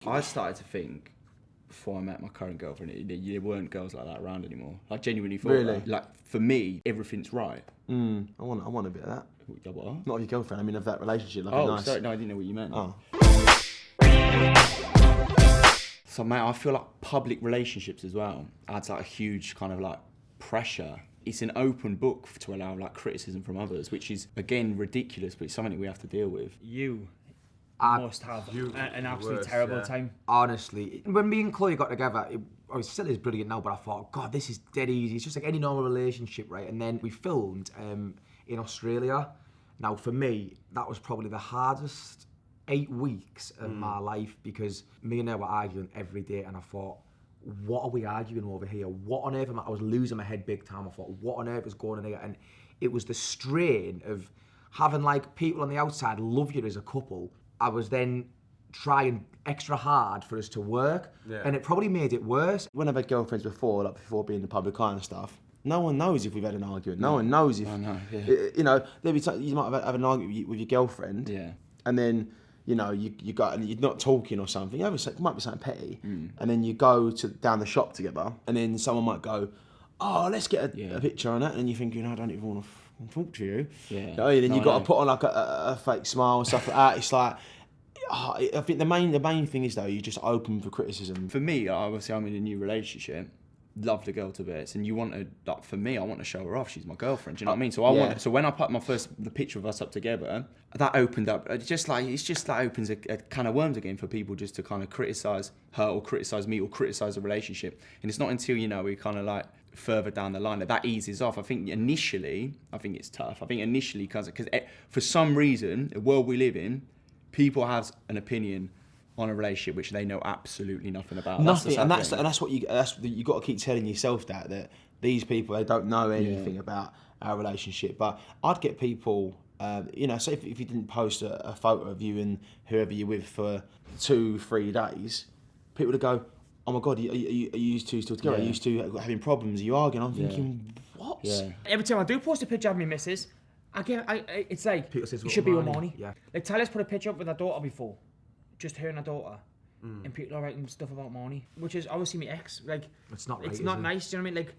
I started to think before I met my current girlfriend, there weren't girls like that around anymore. I genuinely thought Really? like for me, everything's right. I want a bit of that. What? Not of your girlfriend. I mean, of that relationship. Like Oh, nice. sorry, no, I didn't know what you meant. Oh. So, mate, I feel like public relationships as well adds like a huge kind of like pressure. It's an open book to allow like criticism from others, which is again ridiculous, but it's something that we have to deal with. You must have an absolutely terrible time. Honestly, when me and Chloe got together, it still is brilliant now, but I thought, God, this is dead easy. It's just like any normal relationship, right? And then we filmed in Australia. Now, for me, that was probably the hardest 8 weeks of my life because me and her were arguing every day, and I thought, what are we arguing over here? What on earth I was losing my head big time. I thought, what on earth is going on here? And it was the strain of having like people on the outside love you as a couple. I was then trying extra hard for us to work, and it probably made it worse. When I've had girlfriends before, like before being in the public eye and stuff, no one knows if we've had an argument. No one knows if, you know, there'll be you might have an argument with your girlfriend, and then, you know, you got and you're not talking or something. It might be something petty, and then you go down the shop together, and then someone might go, "Oh, let's get a picture on that," and you think, you know, I don't even want to talk to you. You know, and then you got to put on like a fake smile and stuff like that. It's like, I think the main thing is though, you're just open for criticism. For me, obviously, I'm in a new relationship. Love the girl to bits, and you want to, like, for me, I want to show her off. She's my girlfriend. Do you know what I mean? So so when I put the picture of us up together, that opened up. It's just that opens a can of worms again for people just to kind of criticize her or criticize me or criticize the relationship. And it's not until, you know, we kind of like further down the line that eases off. I think initially, it's tough. I think initially, because for some reason, the world we live in, people have an opinion on a relationship which they know absolutely nothing about. Nothing, that's what you got to keep telling yourself that these people, they don't know anything about our relationship. But I'd get people, you know, say if you didn't post a photo of you and whoever you're with for 2-3 days, people would go, "Oh my God, are you two still together? Are you two having problems? Are you arguing?" I'm thinking, what? Yeah. Every time I do post a picture of my missus, it's like, Peter says, you should be with Marnie. Yeah. Like, Tyler's put a picture up with her daughter before. Just her and her daughter. And people are writing stuff about Marnie, which is obviously my ex. Like, it's not right, it's not nice, do you know what I mean? Like,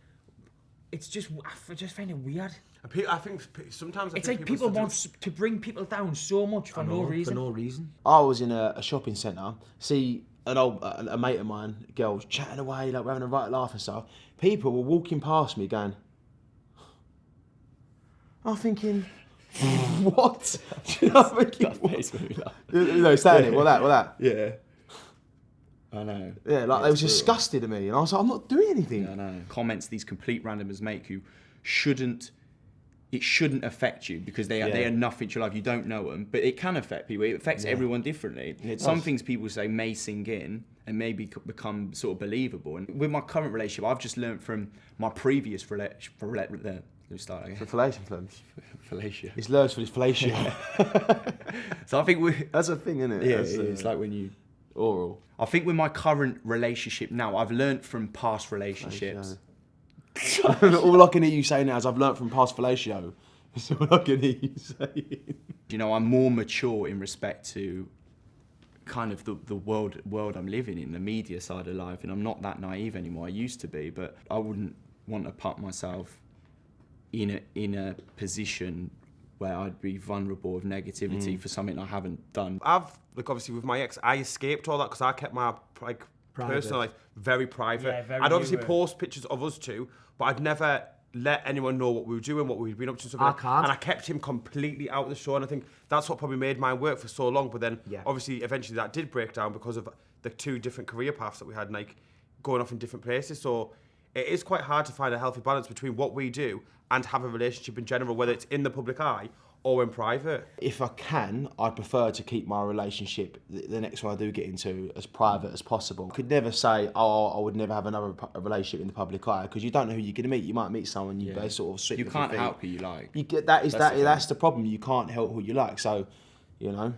it's just, I just find it weird. I think sometimes it's like people want to bring people down so much for no reason. For no reason. I was in a shopping centre, see a mate of mine, girls chatting away, like we're having a right laugh and stuff. People were walking past me going, I'm thinking, what? Do you know what I'm thinking? You know, saying it, what that? Yeah. I know. Yeah, like they were disgusted at me, and I was like, I'm not doing anything. I know. Comments these complete randomers make who shouldn't affect you because they are nothing to your life. You don't know them, but it can affect people. It affects everyone differently. Some things people say may sink in and maybe become sort of believable. And with my current relationship, I've just learned from my previous relationship. Fellatio films. Fellatio. It's learned for his fellatio. So I think that's a thing, isn't it? Yeah, it's like when you oral. I think with my current relationship now, I've learnt from past relationships. All I can hear you say now is I've learnt from past fellatio. That's all I can hear you saying. You know, I'm more mature in respect to kind of the world I'm living in, the media side of life, and I'm not that naive anymore. I used to be, but I wouldn't want to put myself in a position where I'd be vulnerable of negativity for something I haven't done. I've, like, obviously with my ex, I escaped all that because I kept my personal life very private. Yeah, very I'd obviously post pictures of us two, but I'd never let anyone know what we were doing, what we'd been up to. And I kept him completely out of the show, and I think that's what probably made mine work for so long. But then, obviously, eventually that did break down because of the 2 different career paths that we had, like going off in different places. So it is quite hard to find a healthy balance between what we do and have a relationship in general, whether it's in the public eye or in private. If I can, I'd prefer to keep my relationship, the next one I do get into, as private as possible. I could never say, I would never have another relationship in the public eye, because you don't know who you're going to meet. You might meet someone, they sort of You can't help who you like. That's the problem. You can't help who you like, so, you know.